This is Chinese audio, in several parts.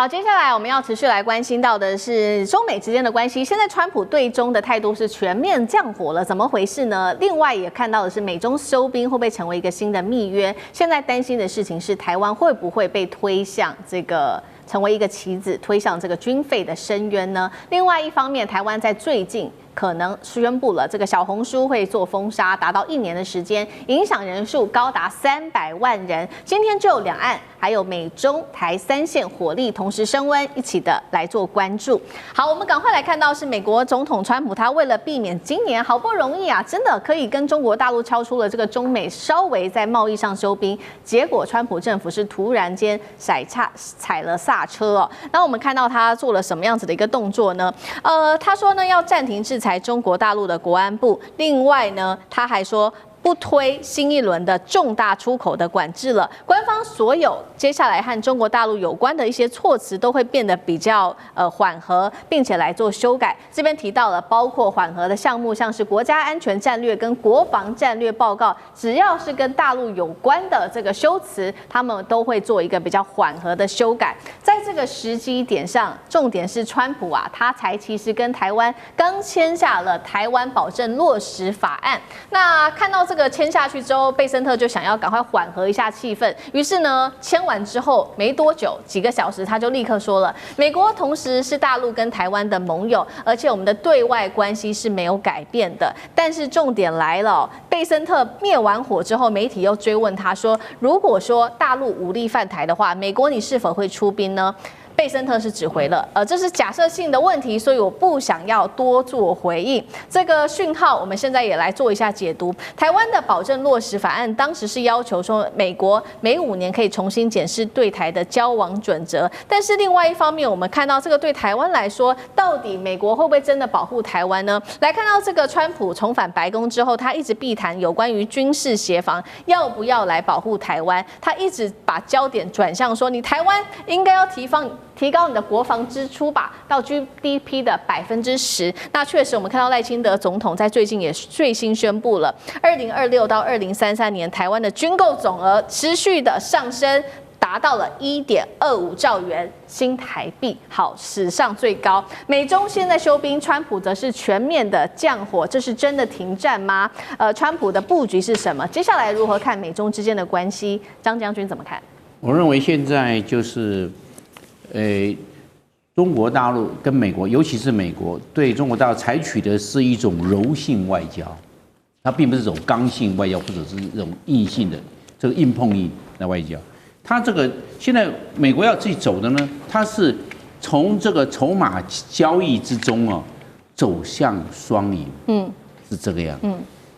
好，接下来我们要持续来关心到的是中美之间的关系。现在川普对中的态度是全面降火了，怎么回事呢？另外也看到的是美中休兵会不会成为一个新的密约？现在担心的事情是台湾会不会被推向这个成为一个棋子，推向这个军费的深渊呢？另外一方面，台湾在最近可能宣布了这个小红书会做封杀，达到1年的时间，影响人数高达300万人。今天就两岸还有美中台3线火力同时升温，一起的来做关注。好，我们赶快来看到是美国总统川普，他为了避免今年好不容易啊，真的可以跟中国大陆敲出了这个中美稍微在贸易上休兵，结果川普政府是突然间踩了刹车哦。那我们看到他做了什么样子的一个动作呢？他说呢要暂停制裁中国大陆的国安部，另外呢他还说不推新一轮的重大出口的管制了，官方所有接下来和中国大陆有关的一些措辞都会变得比较缓和，并且来做修改。这边提到了包括缓和的项目，像是国家安全战略跟国防战略报告，只要是跟大陆有关的这个修辞，他们都会做一个比较缓和的修改。在这个时机点上，重点是川普啊，他才其实跟台湾刚签下了台湾保证落实法案。那看到这个签下去之后，贝森特就想要赶快缓和一下气氛，于是呢，签完之后没多久，几个小时他就立刻说了，美国同时是大陆跟台湾的盟友，而且我们的对外关系是没有改变的。但是重点来了，贝森特灭完火之后，媒体又追问他说，如果说大陆武力犯台的话，美国你是否会出兵呢？贝森特是指回了，这是假设性的问题，所以我不想要多做回应。这个讯号，我们现在也来做一下解读。台湾的保证落实法案当时是要求说，美国每5年可以重新检视对台的交往准则。但是另外一方面，我们看到这个对台湾来说，到底美国会不会真的保护台湾呢？来看到这个川普重返白宫之后，他一直避谈有关于军事协防要不要来保护台湾，他一直把焦点转向说，你台湾应该要提高你的国防支出吧，到 GDP 的10%。那确实，我们看到赖清德总统在最近也最新宣布了，2026到2033年台湾的军购总额持续的上升，达到了1.25兆元新台币，好，史上最高。美中现在休兵，川普则是全面的降火，这是真的停战吗？川普的布局是什么？接下来如何看美中之间的关系？张将军怎么看？我认为现在就是。中国大陆跟美国，尤其是美国对中国大陆采取的是一种柔性外交，它并不是这种刚性外交，或者是这种硬性的这个硬碰硬的外交。它这个现在美国要自己走的呢，它是从这个筹码交易之中啊走向双赢，是这个样。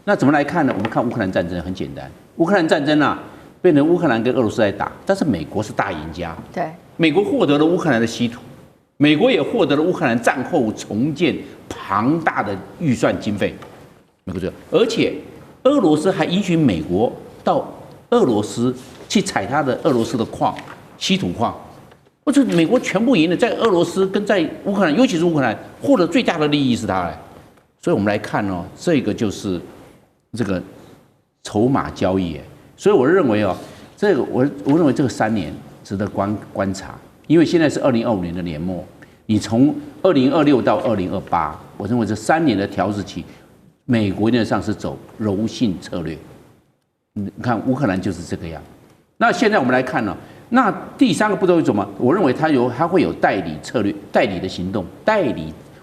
那怎么来看呢？我们看乌克兰战争很简单，乌克兰战争啊变成乌克兰跟俄罗斯在打，但是美国是大赢家。对。美国获得了乌克兰的稀土，美国也获得了乌克兰战后重建庞大的预算经费，美国这个，而且俄罗斯还允许美国到俄罗斯去采它的俄罗斯的矿，稀土矿，或者美国全部赢了，在俄罗斯跟在乌克兰，尤其是乌克兰获得最大的利益是它，所以我们来看哦，这个就是这个筹码交易，所以我认为哦，这个我认为这个3年。值得观察，因为现在是2025年的年末，你从2026到2028，我认为这3年的调试期，美国原则上是走柔性策略。你看乌克兰就是这个样。那现在我们来看呢，那第3个步骤是什么？我认为它会有代理策略、代理的行动、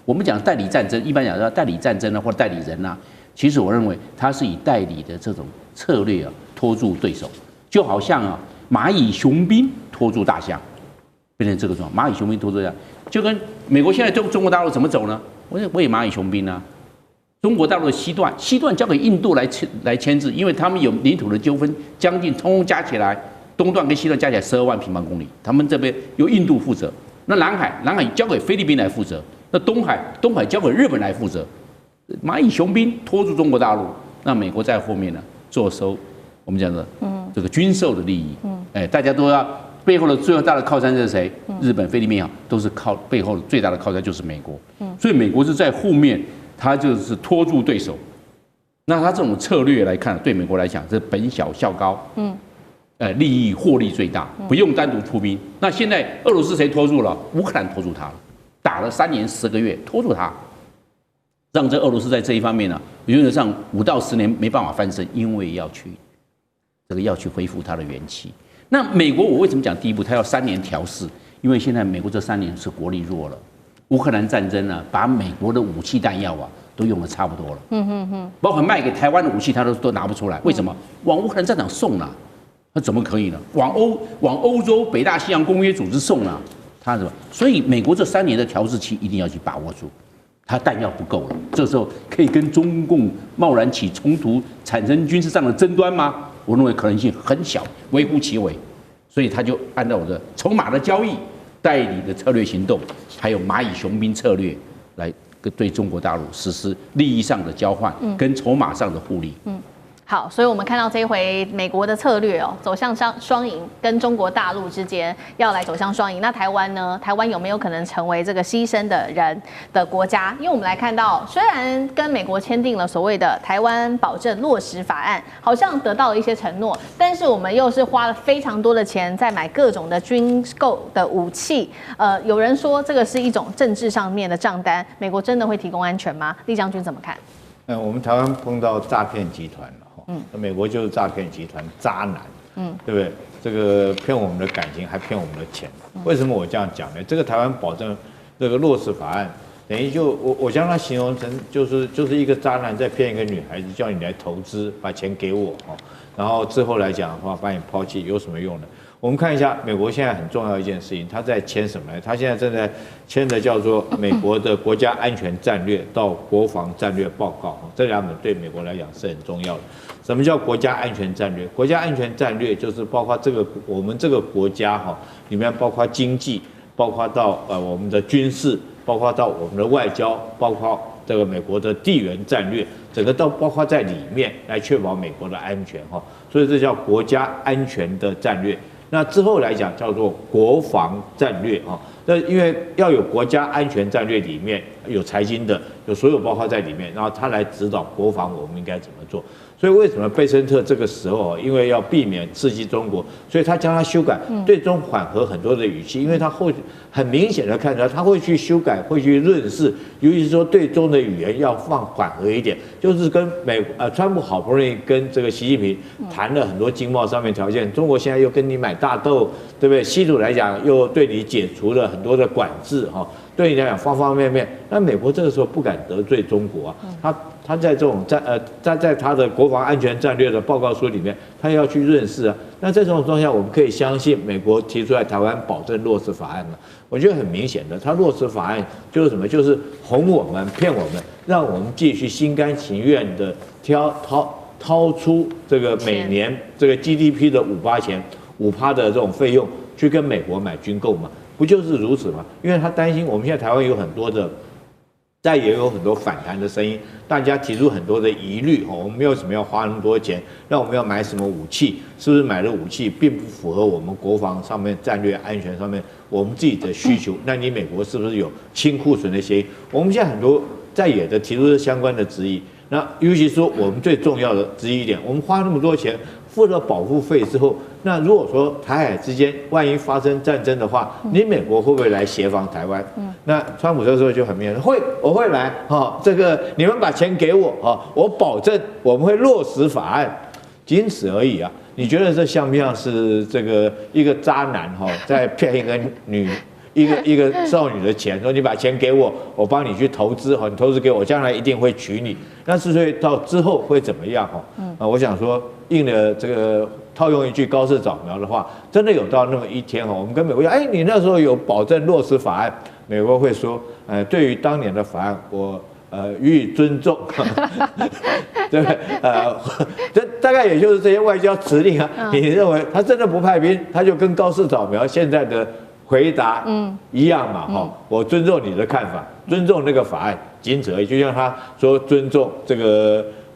我们讲代理战争，一般讲叫代理战争啊，或代理人啊。其实我认为它是以代理的这种策略啊拖住对手，就好像啊蚂蚁雄兵拖住大象，变成这个状况。蚂蚁雄兵拖住大象，就跟美国现在中国大陆怎么走呢？我也蚂蚁雄兵啊。中国大陆的西段交给印度来牵制，因为他们有领土的纠纷，将近通通加起来，东段跟西段加起来12万平方公里，他们这边由印度负责。那南海交给菲律宾来负责，那东海交给日本来负责。蚂蚁雄兵拖住中国大陆，那美国在后面呢坐收我们讲的这个军售的利益。大家都要背后的最大的靠山是谁？日本、菲律宾啊，都是靠背后的最大的靠山就是美国。所以美国是在后面，他就是拖住对手。那他这种策略来看，对美国来讲是本小效高。利益获利最大，不用单独出兵。那现在俄罗斯谁拖住了？乌克兰拖住他了，打了3年10个月，拖住他，让这俄罗斯在这一方面呢，原则上5到10年没办法翻身，因为要去恢复它的元气。那美国我为什么讲第一步，它要3年调试？因为现在美国这3年是国力弱了，乌克兰战争呢，把美国的武器弹药啊都用的差不多了，包括卖给台湾的武器，它都拿不出来。为什么？往乌克兰战场送了。那怎么可以呢？往欧洲北大西洋公约组织送啊，他什么？所以美国这3年的调试期一定要去把握住，它弹药不够了，这时候可以跟中共贸然起冲突，产生军事上的争端吗？我认为可能性很小，微乎其微。所以他就按照我的筹码的交易、代理的策略行动，还有蚂蚁雄兵策略来对中国大陆实施利益上的交换，跟筹码上的互利。好，所以我们看到这一回美国的策略走向双赢，跟中国大陆之间要来走向双赢。那台湾呢？台湾有没有可能成为这个牺牲的人的国家？因为我们来看到，虽然跟美国签订了所谓的台湾保证落实法案，好像得到了一些承诺，但是我们又是花了非常多的钱在买各种的军购的武器。有人说这个是一种政治上面的账单，美国真的会提供安全吗？厉将军怎么看？我们台湾碰到诈骗集团了。美国就是诈骗集团渣男，对不对？这个骗我们的感情，还骗我们的钱。为什么我这样讲呢？这个台湾保证这个落实法案，等于我将它形容成就是一个渣男在骗一个女孩子，叫你来投资，把钱给我，然后之后来讲的话，把你抛弃，有什么用呢？我们看一下美国现在很重要一件事情，他在签什么呢？他现在正在签的叫做美国的国家安全战略到国防战略报告，这2本对美国来讲是很重要的。什么叫国家安全战略？国家安全战略就是包括我们这个国家里面包括经济，包括到我们的军事，包括到我们的外交，包括这个美国的地缘战略，整个都包括在里面，来确保美国的安全所以这叫国家安全的战略。那之后来讲叫做国防战略那因为要有国家安全战略，里面有财经的，有所有包括在里面，然后他来指导国防我们应该怎么做。所以为什么贝森特这个时候因为要避免刺激中国，所以他将它修改，对中缓和很多的语气，因为他很明显的看出来，他会去修改，会去润饰，尤其是说对中的语言要放缓和一点，就是跟川普好不容易跟这个习近平谈了很多经贸上面条件，中国现在又跟你买大豆，对不对？稀土来讲又对你解除了很多的管制对你来讲方方面面，那美国这个时候不敢得罪中国他在这种在他的国防安全战略的报告书里面，他要去润饰那在这种状况下，我们可以相信美国提出来台湾保证落实法案吗？我觉得很明显的，他落实法案就是什么？就是哄我们、骗我们，让我们继续心甘情愿的掏出这个每年这个 GDP 的5%的这种费用去跟美国买军购嘛？不就是如此吗？因为他担心我们现在台湾有很多的。但也有很多反弹的声音，大家提出很多的疑虑我们没有什么要花那么多钱，让我们要买什么武器？是不是买的武器并不符合我们国防上面战略安全上面我们自己的需求？那你美国是不是有清库存的协议？我们现在很多在野的提出相关的质疑，那尤其说我们最重要的质疑一点，我们花那么多钱付了保护费之后，那如果说台海之间万一发生战争的话，你美国会不会来协防台湾？那川普这时候就很明显，我会来这个你们把钱给我我保证我们会落实法案，仅此而已啊！你觉得这像不像是这个一个渣男在骗一个少女的钱，说你把钱给我，我帮你去投资你投资给我，将来一定会娶你。那之所以到之后会怎么样我想说应了这个套用一句高市早苗的话，真的有到那么一天我们跟美国讲，你那时候有保证落实法案，美国会说，对于当年的法案，我予以尊重，对不对？这大概也就是这些外交指令你认为他真的不派兵，他就跟高市早苗现在的回答一样嘛我尊重你的看法，尊重那个法案，仅此而已。就像他说尊重这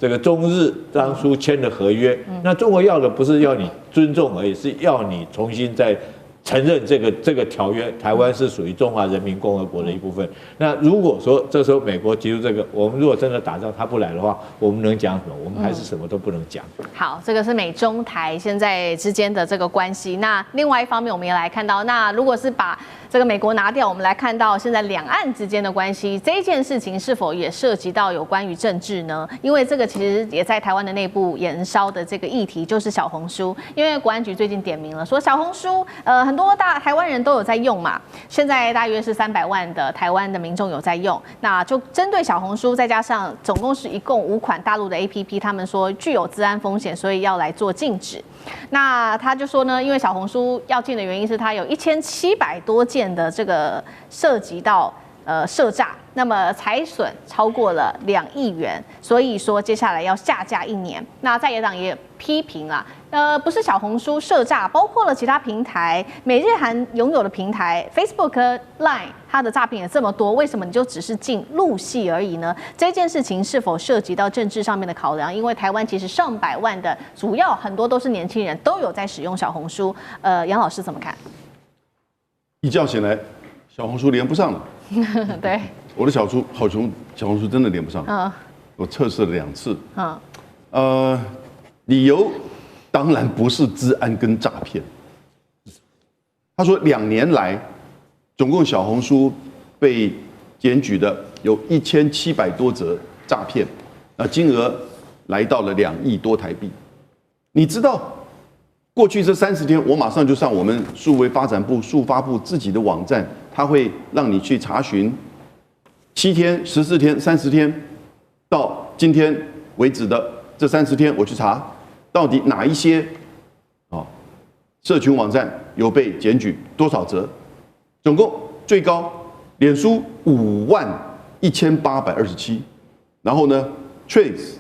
个中日当初签的合约，那中国要的不是要你尊重而已，是要你重新再承认这个条约，台湾是属于中华人民共和国的一部分。那如果说这时候美国提出这个，我们如果真的打仗他不来的话，我们能讲什么？我们还是什么都不能讲。好，这个是美中台现在之间的这个关系。那另外一方面，我们也来看到，那如果是把这个美国拿掉，我们来看到现在两岸之间的关系，这一件事情是否也涉及到有关于政治呢？因为这个其实也在台湾的内部延烧的这个议题，就是小红书。因为国安局最近点名了，说小红书，很多台湾人都有在用嘛，现在大约是300万的台湾的民众有在用，那就针对小红书，再加上总共是一共5款大陆的 APP， 他们说具有资安风险，所以要来做禁止。那他就说呢，因为小红书要禁的原因是它有1700多件的这个涉及到涉诈，那么财损超过了2亿元，所以说接下来要下架1年。那在野党也批评啦，不是小红书涉诈，包括了其他平台，美日韩拥有的平台 Facebook、Line， 它的诈骗也这么多，为什么你就只是禁入戏而已呢？这件事情是否涉及到政治上面的考量？因为台湾其实上百万的，主要很多都是年轻人，都有在使用小红书。杨老师怎么看？一觉醒来，小红书连不上了。对，我的小红书真的连不上。我测试了2次。理由当然不是治安跟诈骗。他说2年来，总共小红书被检举的有1700多则诈骗，那金额来到了2亿多台币。你知道，过去这30天，我马上就上我们数位发展部数发部自己的网站，它会让你去查询7天、14天、30天到今天为止的这30天，我去查到底哪一些社群网站有被检举多少则，总共最高脸书51827，然后呢 Threads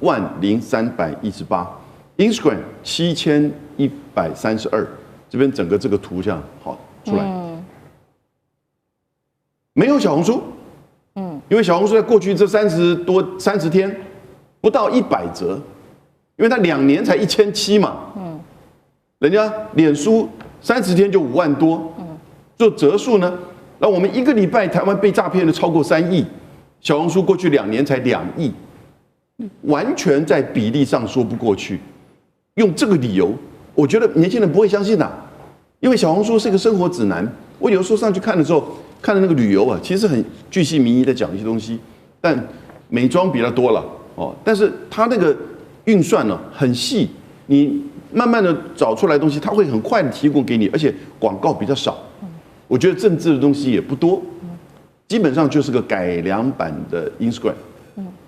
10318。Instagram 7132，这边整个这个图像好出来，没有小红书，因为小红书在过去这30天不到100则，因为它2年才1700嘛，人家脸书30天就5万多，做折数呢，那我们1个礼拜台湾被诈骗的超过3亿，小红书过去2年才2亿，完全在比例上说不过去。用这个理由，我觉得年轻人不会相信的，因为小红书是一个生活指南。我有时候上去看的时候，看的那个旅游啊，其实很巨细靡遗的讲一些东西，但美妆比它多了但是它那个运算呢很细，你慢慢的找出来的东西，它会很快的提供给你，而且广告比较少。我觉得政治的东西也不多，基本上就是个改良版的 Instagram，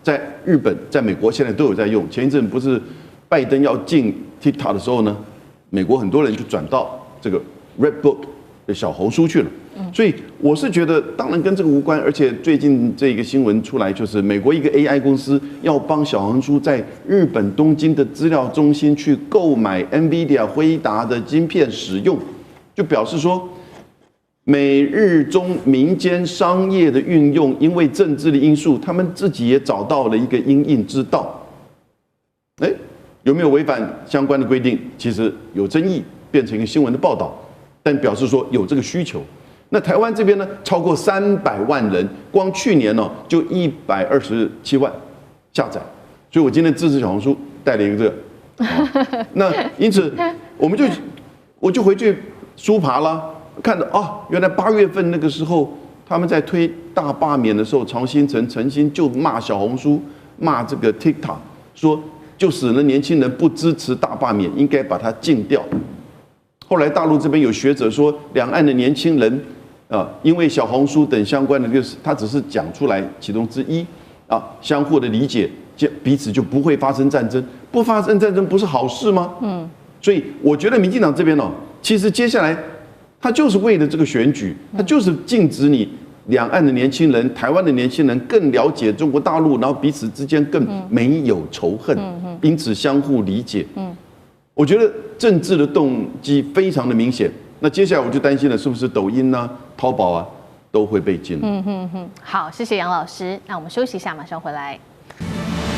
在日本、在美国现在都有在用。前一阵不是拜登要进 TikTok 的时候呢，美国很多人就转到这个 Redbook 的小红书去了。所以我是觉得，当然跟这个无关。而且最近这个新闻出来，就是美国一个 AI 公司要帮小红书在日本东京的资料中心去购买 NVIDIA 辉达的晶片使用，就表示说，美日中民间商业的运用，因为政治的因素，他们自己也找到了一个因应之道。有没有违反相关的规定？其实有争议，变成一个新闻的报道，但表示说有这个需求。那台湾这边呢，超过300万人，光去年呢就127万下载。所以我今天支持小红书带了一个这个，那因此我就回去书爬啦，看到原来8月份那个时候他们在推大罢免的时候，曹新成陈新就骂小红书，骂这个 TikTok， 说就使得年轻人不支持大罢免，应该把它禁掉。后来大陆这边有学者说，两岸的年轻人因为小红书等相关的他只是讲出来其中之一相互的理解，彼此就不会发生战争。不发生战争不是好事吗？所以我觉得民进党这边其实接下来他就是为了这个选举，他就是禁止你两岸的年轻人、台湾的年轻人更了解中国大陆，然后彼此之间更没有仇恨，因此相互理解。我觉得政治的动机非常的明显。那接下来我就担心了，是不是抖音啊、淘宝都会被禁？好，谢谢杨老师。那我们休息一下，马上回来。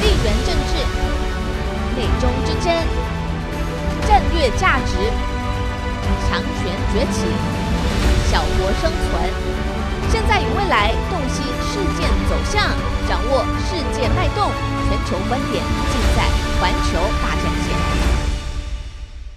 地缘政治、美中之争、战略价值、强权崛起，小国生存。现在与未来，洞悉事件走向，掌握世界脉动，全球观点尽在环球大战线。